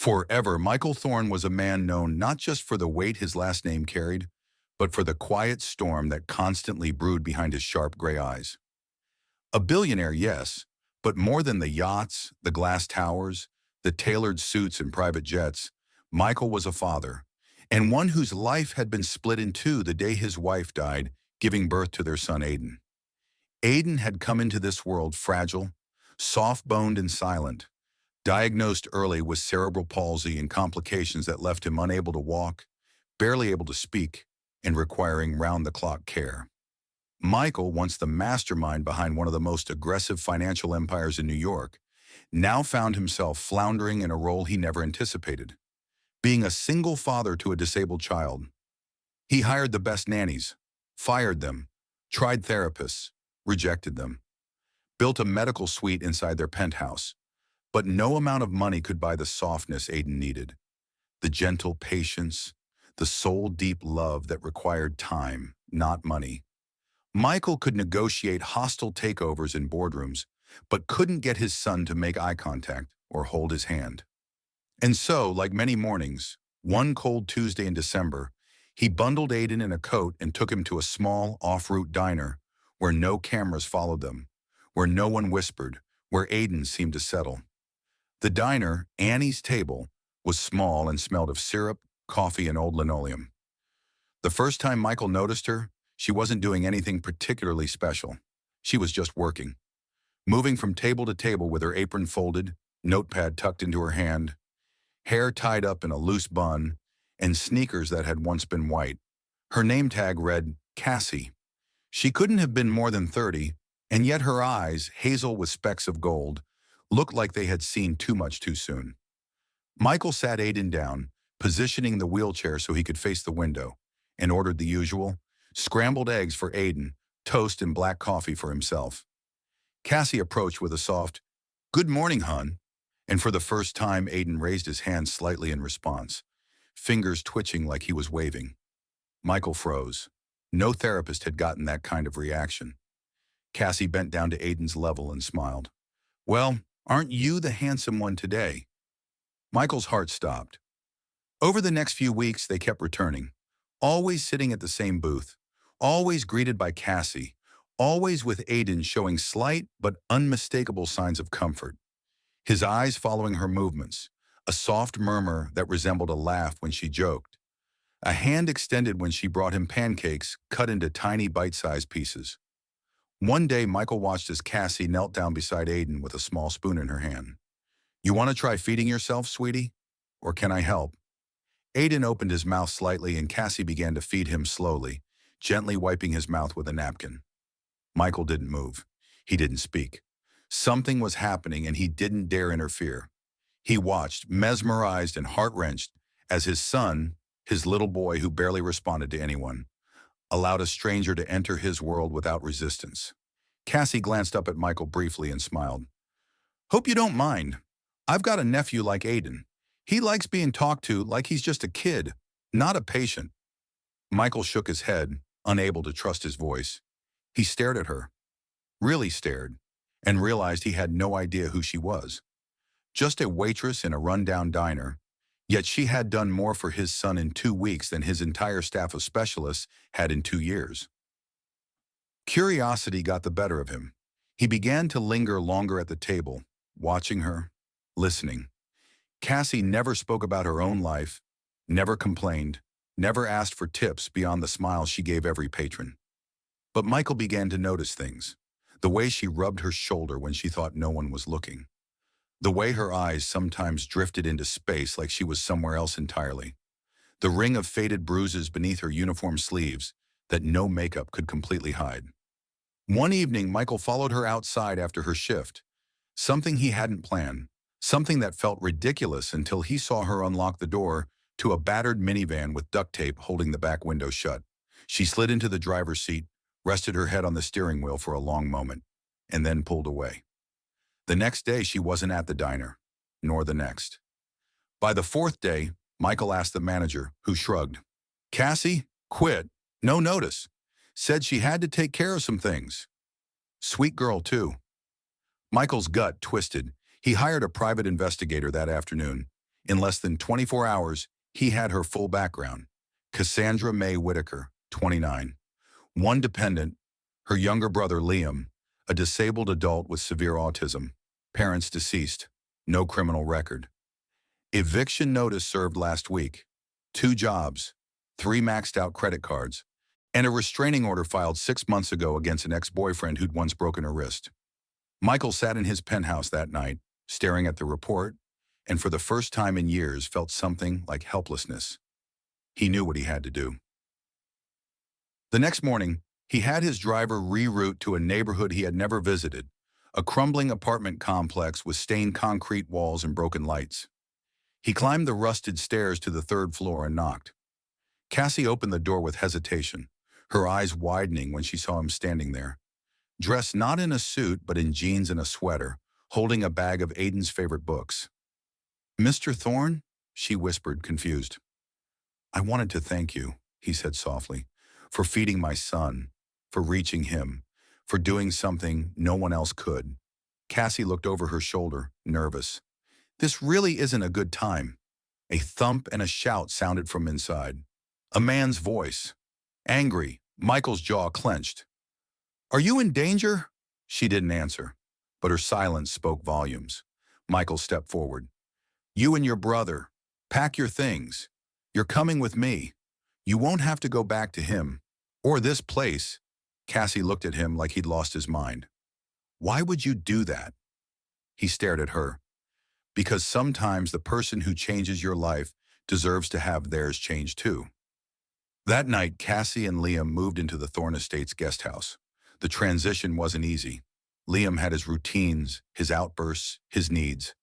Forever, Michael Thorne was a man known not just for the weight his last name carried, but for the quiet storm that constantly brewed behind his sharp gray eyes. A billionaire, yes, but more than the yachts, the glass towers, the tailored suits and private jets, Michael was a father, and one whose life had been split in two the day his wife died, giving birth to their son Aiden. Aiden had come into this world fragile, soft-boned and silent, diagnosed early with cerebral palsy and complications that left him unable to walk, barely able to speak, and requiring round-the-clock care. Michael, once the mastermind behind one of the most aggressive financial empires in New York, now found himself floundering in a role he never anticipated, being a single father to a disabled child. He hired the best nannies, fired them, tried therapists, rejected them, built a medical suite inside their penthouse, but no amount of money could buy the softness Aiden needed, the gentle patience, the soul-deep love that required time, not money. Michael could negotiate hostile takeovers in boardrooms, but couldn't get his son to make eye contact or hold his hand. And so, like many mornings, one cold Tuesday in December, he bundled Aiden in a coat and took him to a small, off-route diner where no cameras followed them, where no one whispered, where Aiden seemed to settle. The diner, Annie's Table, was small and smelled of syrup, coffee, and old linoleum. The first time Michael noticed her, she wasn't doing anything particularly special. She was just working, moving from table to table with her apron folded, notepad tucked into her hand, hair tied up in a loose bun, and sneakers that had once been white. Her name tag read, Cassie. She couldn't have been more than 30, and yet her eyes, hazel with specks of gold, looked like they had seen too much too soon. Michael sat Aiden down, positioning the wheelchair so he could face the window, and ordered the usual, scrambled eggs for Aiden, toast and black coffee for himself. Cassie approached with a soft, "Good morning, hon," and for the first time Aiden raised his hand slightly in response, fingers twitching like he was waving. Michael froze. No therapist had gotten that kind of reaction. Cassie bent down to Aiden's level and smiled. "Well, aren't you the handsome one today?" Michael's heart stopped. Over the next few weeks, they kept returning, always sitting at the same booth, always greeted by Cassie, always with Aiden showing slight but unmistakable signs of comfort, his eyes following her movements, a soft murmur that resembled a laugh when she joked, a hand extended when she brought him pancakes cut into tiny bite-sized pieces. One day, Michael watched as Cassie knelt down beside Aiden with a small spoon in her hand. "You want to try feeding yourself, sweetie? Or can I help?" Aiden opened his mouth slightly and Cassie began to feed him slowly, gently wiping his mouth with a napkin. Michael didn't move. He didn't speak. Something was happening and he didn't dare interfere. He watched, mesmerized and heart-wrenched, as his son, his little boy who barely responded to anyone, allowed a stranger to enter his world without resistance. Cassie glanced up at Michael briefly and smiled. "Hope you don't mind. I've got a nephew like Aiden. He likes being talked to like he's just a kid, not a patient." Michael shook his head, unable to trust his voice. He stared at her, really stared, and realized he had no idea who she was. Just a waitress in a rundown diner, yet she had done more for his son in 2 weeks than his entire staff of specialists had in 2 years. Curiosity got the better of him. He began to linger longer at the table, watching her, listening. Cassie never spoke about her own life, never complained, never asked for tips beyond the smile she gave every patron. But Michael began to notice things. The way she rubbed her shoulder when she thought no one was looking. The way her eyes sometimes drifted into space like she was somewhere else entirely. The ring of faded bruises beneath her uniform sleeves that no makeup could completely hide. One evening, Michael followed her outside after her shift. Something he hadn't planned. Something that felt ridiculous until he saw her unlock the door to a battered minivan with duct tape holding the back window shut. She slid into the driver's seat, rested her head on the steering wheel for a long moment, and then pulled away. The next day, she wasn't at the diner, nor the next. By the 4th day, Michael asked the manager, who shrugged. "Cassie, quit, no notice. Said she had to take care of some things. Sweet girl, too." Michael's gut twisted. He hired a private investigator that afternoon. In less than 24 hours, he had her full background. Cassandra May Whitaker, 29. One dependent, her younger brother Liam, a disabled adult with severe autism. Parents deceased. No criminal record. Eviction notice served last week. 2 jobs, 3 maxed out credit cards, and a restraining order filed 6 months ago against an ex-boyfriend who'd once broken her wrist. Michael sat in his penthouse that night, staring at the report, and for the first time in years felt something like helplessness. He knew what he had to do. The next morning, he had his driver reroute to a neighborhood he had never visited, a crumbling apartment complex with stained concrete walls and broken lights. He climbed the rusted stairs to the 3rd floor and knocked. Cassie opened the door with hesitation, her eyes widening when she saw him standing there, dressed not in a suit but in jeans and a sweater, holding a bag of Aiden's favorite books. "Mr. Thorne?" she whispered, confused. "I wanted to thank you," he said softly, "for feeding my son, for reaching him, for doing something no one else could." Cassie looked over her shoulder, nervous. "This really isn't a good time." A thump and a shout sounded from inside. A man's voice. Angry, Michael's jaw clenched. "Are you in danger?" She didn't answer, but her silence spoke volumes. Michael stepped forward. "You and your brother. Pack your things. You're coming with me. You won't have to go back to him. Or this place." Cassie looked at him like he'd lost his mind. "Why would you do that?" He stared at her. "Because sometimes the person who changes your life deserves to have theirs changed too." That night, Cassie and Liam moved into the Thorne Estates guest house. The transition wasn't easy. Liam had his routines, his outbursts, his needs.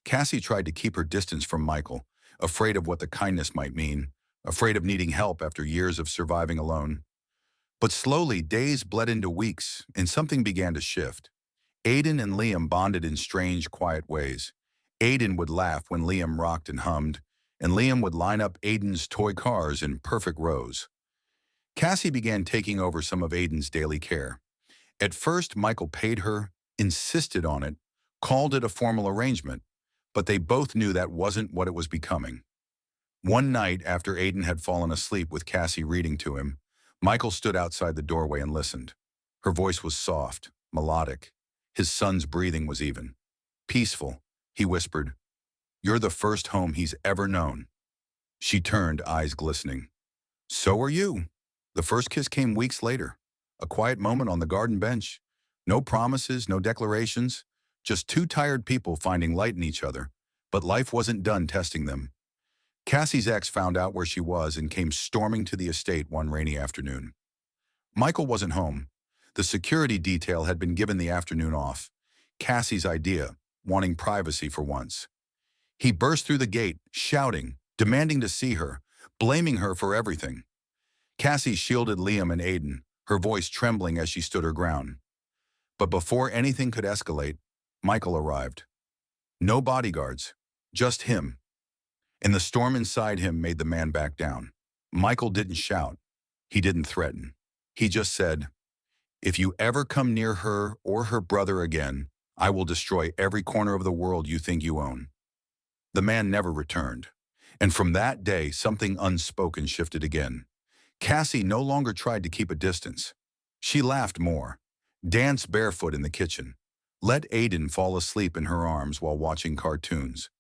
Cassie tried to keep her distance from Michael, afraid of what the kindness might mean, afraid of needing help after years of surviving alone. But slowly, days bled into weeks, and something began to shift. Aiden and Liam bonded in strange, quiet ways. Aiden would laugh when Liam rocked and hummed, and Liam would line up Aiden's toy cars in perfect rows. Cassie began taking over some of Aiden's daily care. At first, Michael paid her, insisted on it, called it a formal arrangement, but they both knew that wasn't what it was becoming. One night, after Aiden had fallen asleep with Cassie reading to him, Michael stood outside the doorway and listened. Her voice was soft, melodic. His son's breathing was even. "Peaceful," he whispered. "You're the first home he's ever known." She turned, eyes glistening. "So are you." The first kiss came weeks later. A quiet moment on the garden bench. No promises, no declarations. Just 2 tired people finding light in each other. But life wasn't done testing them. Cassie's ex found out where she was and came storming to the estate one rainy afternoon. Michael wasn't home. The security detail had been given the afternoon off. Cassie's idea, wanting privacy for once. He burst through the gate, shouting, demanding to see her, blaming her for everything. Cassie shielded Liam and Aiden, her voice trembling as she stood her ground. But before anything could escalate, Michael arrived. No bodyguards, just him. And the storm inside him made the man back down. Michael didn't shout. He didn't threaten. He just said, "If you ever come near her or her brother again, I will destroy every corner of the world you think you own." The man never returned. And from that day, something unspoken shifted again. Cassie no longer tried to keep a distance. She laughed more, danced barefoot in the kitchen, let Aiden fall asleep in her arms while watching cartoons.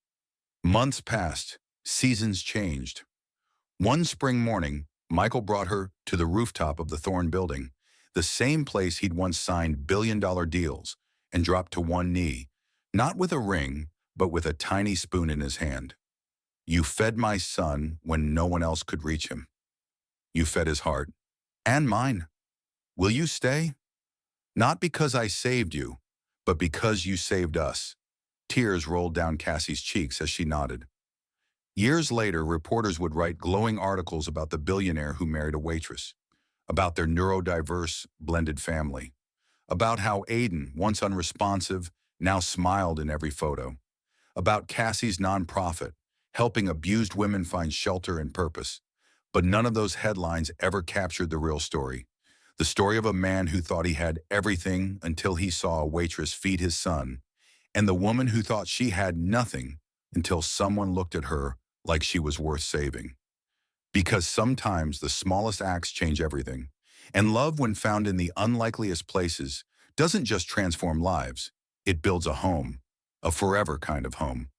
Months passed, seasons changed. One spring morning, Michael brought her to the rooftop of the Thorne building, the same place he'd once signed billion-dollar deals, and dropped to one knee, not with a ring, but with a tiny spoon in his hand. "You fed my son when no one else could reach him. You fed his heart. And mine. Will you stay? Not because I saved you, but because you saved us." Tears rolled down Cassie's cheeks as she nodded. Years later, reporters would write glowing articles about the billionaire who married a waitress, about their neurodiverse, blended family, about how Aiden, once unresponsive, now smiled in every photo, about Cassie's nonprofit, helping abused women find shelter and purpose. But none of those headlines ever captured the real story. The story of a man who thought he had everything until he saw a waitress feed his son, and the woman who thought she had nothing until someone looked at her like she was worth saving. Because sometimes the smallest acts change everything. And love, when found in the unlikeliest places, doesn't just transform lives. It builds a home, a forever kind of home.